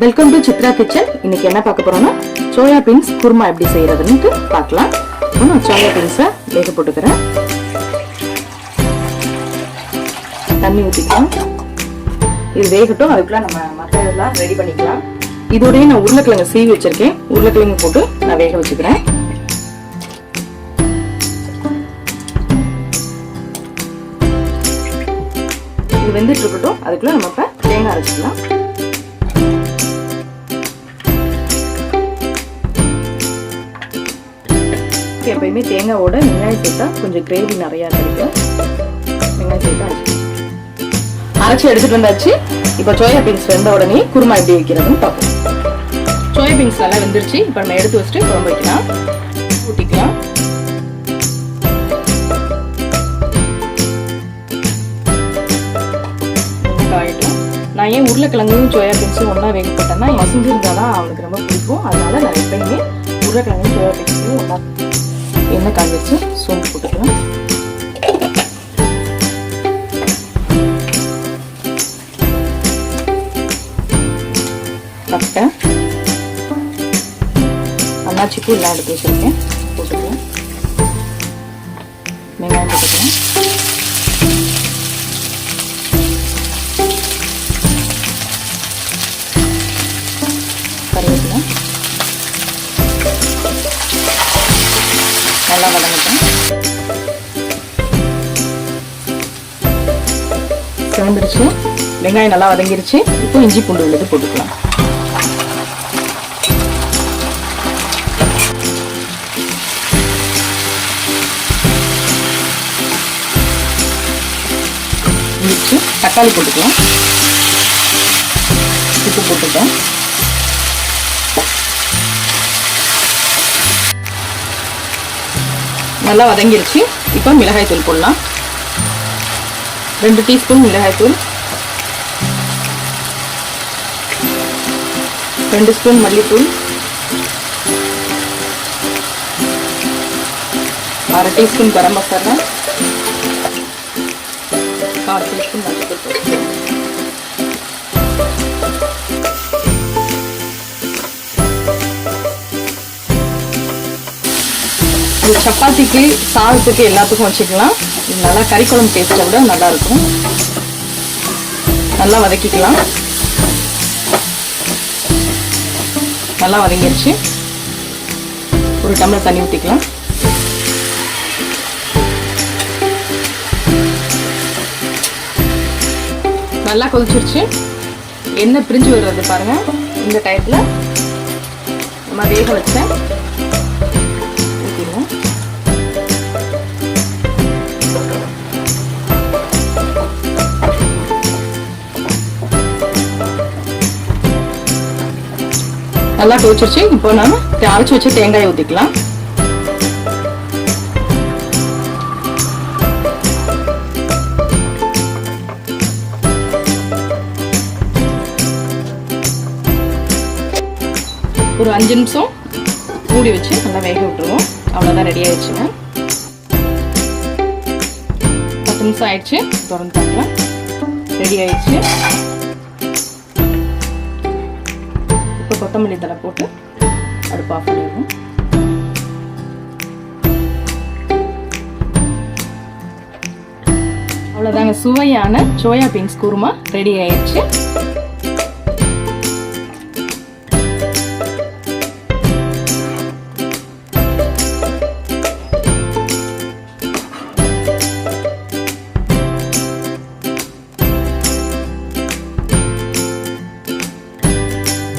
Welcome to Chitra kitchen. இன்னைக்கு என்ன பார்க்க போறோம்னா சோயா பீன்ஸ் குருமா எப்படி செய்யறதுன்னு பார்க்கலாம். நான் சோயா பீன்ஸை வேக போட்டுக்கிறேன். தண்ணி ஊற்றிக்கலாம். இது வேகட்டும். அதுக்குள்ள நம்ம மசாலா ரெடி பண்ணிக்கலாம். இதோடய நான் உருளைக்கிழங்கு சீவி வச்சிருக்கேன். உருளைக்கிழங்கு போட்டு நான் வேக வச்சுக்கிறேன். இது வெந்துட்டு இருக்கட்டும். அதுக்குள்ள நம்ம இப்ப தேங்காய் அரைச்சிக்கலாம். எப்பயுமே தேங்காயோட வெங்காயம் சேர்த்தா கொஞ்சம் கிரேவி நிறையா கிடைக்கும். வெங்காயம் சேர்த்தா அரைச்சி எடுத்துட்டு வந்தாச்சு. இப்போ சோயா பீன்ஸ் வெந்த உடனே குருமா எப்படி வைக்கிறதுன்னு பார்ப்போம். சோயா பீன்ஸ் நல்லா வெந்துருச்சு. இப்போ நம்ம எடுத்து வச்சுட்டு குழம்பு வைக்கலாம். ஊற்றிக்கலாம். காயட்டும். நான் ஏன் உருளைக்கிழங்கும் சோயா பீன்ஸும் ஒன்றா வேக போட்டேன்னா மசிஞ்சு இருந்தாலும் அவனுக்கு ரொம்ப பிடிக்கும். அதனால நான் எப்பயுமே உருளைக்கிழங்கும் சோயா பீன்ஸையும் ஒன்றா எண்ணெய் காஞ்சிச்சு. சோம்பு போட்டுக்கலாம். பட்டை அன்னாச்சி பூ எல்லாம் எடுத்து வச்சிருக்கேன். போட்டுக்கலாம். வெங்காயம் போட்டுக்கலாம். கருவேப்பிலை நல்லா வதங்கட்டும். சிவந்துருச்சு. வெங்காயம் நல்லா வதங்கிருச்சு. இப்போ இஞ்சி பூண்டு விழுது போட்டுக்கலாம். தக்காளி போட்டுக்கலாம். உப்பு போட்டுக்கலாம். நல்லா வதங்கிருச்சு. இப்போ மிளகாய் தூள் போடலாம். 2 டீஸ்பூன் மிளகாய் தூள், 2 ஸ்பூன் மல்லித்தூள், 1/2 டீஸ்பூன் கரம் மசாலா, 1/4 டீஸ்பூன் மஞ்சள் தூள். சப்பாத்திக்கு சாதத்துக்கு எல்லாத்துக்கும் வச்சுக்கலாம். இது நல்லா கறி குழம்பு டேஸ்ட்டை விட நல்லா இருக்கும். நல்லா வதக்கிக்கலாம். நல்லா வதங்கிடுச்சு. ஒரு டம்ளர் தண்ணி ஊற்றிக்கலாம். நல்லா கொதிச்சிருச்சு. எண்ணெய் பிரிஞ்சு வர்றது பாருங்க. இந்த டயத்தில் நம்ம வேக வச்சேன் ஊற்றிடுவோம். நல்லா கொதிச்சிருச்சு. இப்போ நாம அரைச்சி வச்சு தேங்காயை ஊற்றிக்கலாம். ஒரு 5 நிமிஷம் மூடி வச்சு நல்லா வேக விட்டுருவோம். அவ்வளோதான், ரெடி ஆயிடுச்சுங்க. 10 நிமிஷம் ஆயிடுச்சு. திறந்து பார்க்கலாம். ரெடி ஆயிடுச்சு. இப்போ கொத்தமல்லி தழை போட்டு அடுப்பு ஆஃப் பண்ணிடுவோம். அவ்வளோதாங்க, சுவையான சோயா பீன்ஸ் குருமா ரெடி ஆயிடுச்சு.